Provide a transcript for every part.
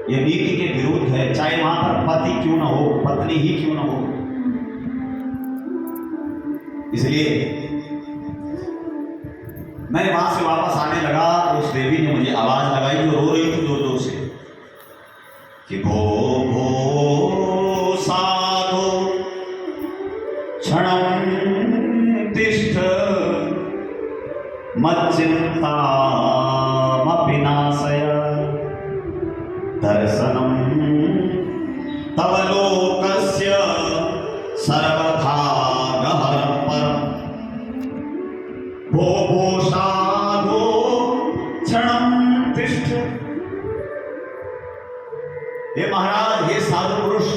ये नीति के विरुद्ध है, चाहे वहां पर पति क्यों ना हो, पत्नी ही क्यों ना हो। इसलिए मैं वहां से वापस आने लगा तो उस देवी ने मुझे आवाज लगाई, जो रो रही थी जोर जोर से, कि भो भो साधो क्षणं तिष्ठ मच्चिंतामपि नाशय दर्शनं तव लोकस्य सर्वथा गहनं परम्। भो भो साधो क्षणं तिष्ठ। हे महाराज, हे साधु पुरुष,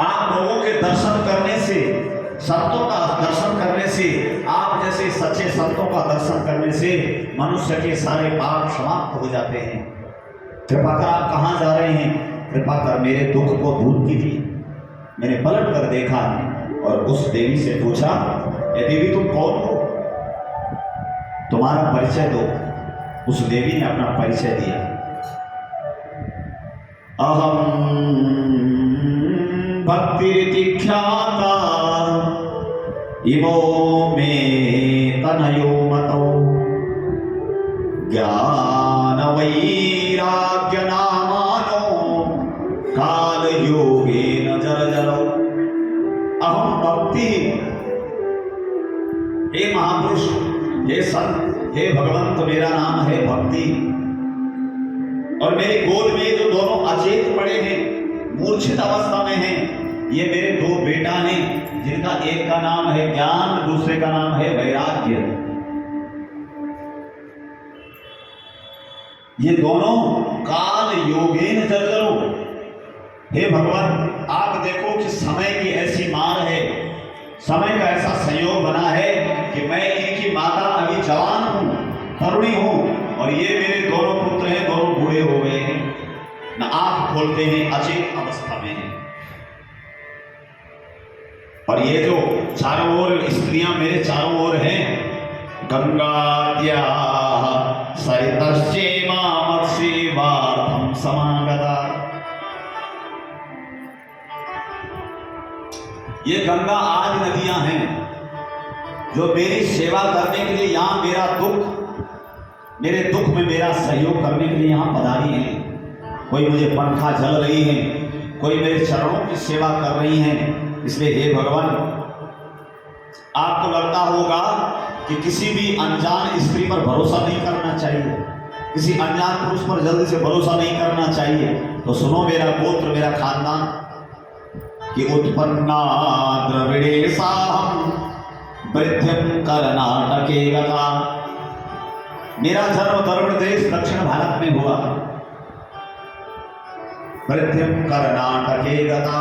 आप लोगों के दर्शन करने से, संतों का दर्शन करने से, आप जैसे सच्चे संतों का दर्शन करने से मनुष्य के सारे पाप समाप्त हो जाते हैं। कृपा कर, आप कहाँ जा रहे हैं? कृपा कर मेरे दुख को दूर कीजिए। मैंने पलट कर देखा और उस देवी से पूछा, ये देवी तुम कौन हो? तुम्हारा परिचय दो। उस देवी ने अपना परिचय दिया। अहम भक्तिरिति ख्याता इमो मे तनयो मतो ज्ञान वैराग्य नामानो काल योगेन जर्जरो। अहम भक्ति। हे महापुरुष, हे संत, हे भगवंत, मेरा नाम है भक्ति। और मेरे गोद में जो दोनों अचेत पड़े हैं, मूर्छित अवस्था में हैं, ये मेरे दो बेटा हैं, जिनका एक का नाम है ज्ञान, दूसरे का नाम है वैराग्य। ये दोनों काल योगेन जर्जरो। हे भगवान, आप देखो कि समय की ऐसी मार है, समय का ऐसा संयोग बना है कि मैं इनकी माता अभी जवान हूं, तरुणी हूं, और ये मेरे दोनों पुत्र हैं, दोनों बूढ़े हो गए हैं, न आंख खोलते हैं, अचेत अवस्था में हैं। और ये जो चारों ओर स्त्रियां मेरे चारों ओर हैं, गंगाद्या सरितश्चैव मत्सेवार्थं समागता। ये गंगा आदि नदियां हैं जो मेरी सेवा करने के लिए यहाँ मेरे दुख में मेरा सहयोग करने के लिए यहाँ पधारी हैं। कोई मुझे पंखा जल रही है, कोई मेरे चरणों की सेवा कर रही हैं। इसलिए हे भगवान, आपको लगता होगा कि किसी भी अनजान स्त्री पर भरोसा नहीं करना चाहिए, किसी अनजान पुरुष पर जल्दी से भरोसा नहीं करना चाहिए। तो सुनो मेरा गोत्र, मेरा खानदान, कि उत्पन्ना द्रविड़ेशाहं वृद्धिं कर्नाटके गता। मेरा जन्म द्रविड़ देश दक्षिण भारत में हुआ। वृद्धिं कर्नाटके गता,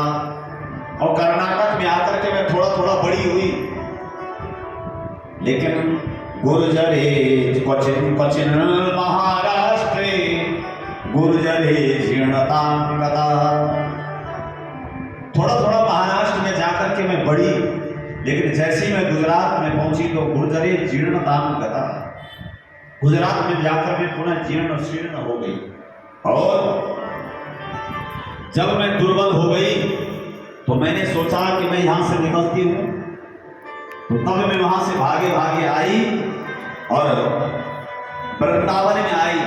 और कर्नाटक में आकर के मैं थोड़ा थोड़ा बड़ी हुई। लेकिन गुर्जरे क्वचिन क्वचिन महाराष्ट्रे गुर्जरे जीर्णतां गता। थोड़ा थोड़ा महाराष्ट्र में जाकर के मैं बढ़ी, लेकिन जैसे ही मैं गुजरात में पहुंची तो गुर्जरे जीर्णतां गता। गुजरात में जाकर मैं पुनः जीर्ण शीर्ण हो गई। और जब मैं दुर्बल हो गई तो मैंने सोचा कि मैं यहां से निकलती हूं। तो तब मैं वहां से भागे भागे आई और वृंदावन में आई।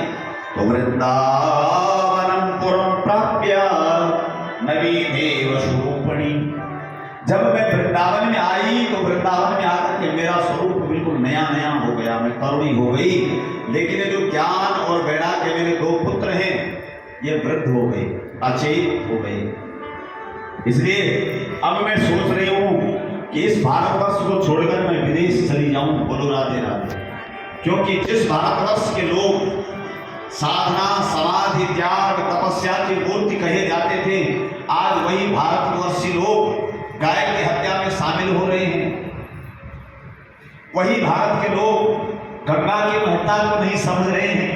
तो वृंदावनम पुरम प्राप्य नवीनेव स्वरूपणी। जब मैं वृंदावन में आई तो वृंदावन में आकर के मेरा स्वरूप बिल्कुल नया नया हो गया, मैं तरुणी हो गई। लेकिन जो ज्ञान और वैराग्य मेरे दो पुत्र हैं, ये वृद्ध हो गए, अचेत हो गए। इसलिए अब मैं सोच रही हूं कि इस भारतवर्ष को छोड़कर मैं विदेश चली जाऊं। बोलो राधे राधे। क्योंकि जिस भारतवर्ष के लोग साधना, समाधि, त्याग, तपस्या की मूर्ति कहे जाते थे, आज वही भारतवर्षी लोग गाय की हत्या में शामिल हो रहे हैं। वही भारत के लोग गंगा की महत्ता को नहीं समझ रहे हैं।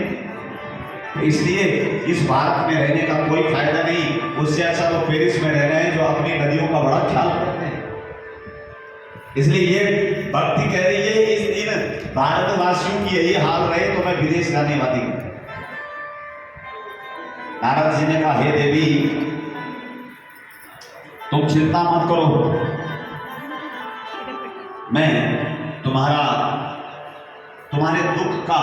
इसलिए इस भारत में रहने का कोई फायदा नहीं। उससे अच्छा तो पेरिस में रह रहे हैं, जो अपनी नदियों का बड़ा ख्याल करते हैं। इसलिए ये भक्ति कह रही है, इस दिन भारतवासियों की यही हाल रहे तो मैं विदेश जाने वाली हूं। नारद जी ने कहा, हे देवी, तुम चिंता मत करो, मैं तुम्हारे दुख का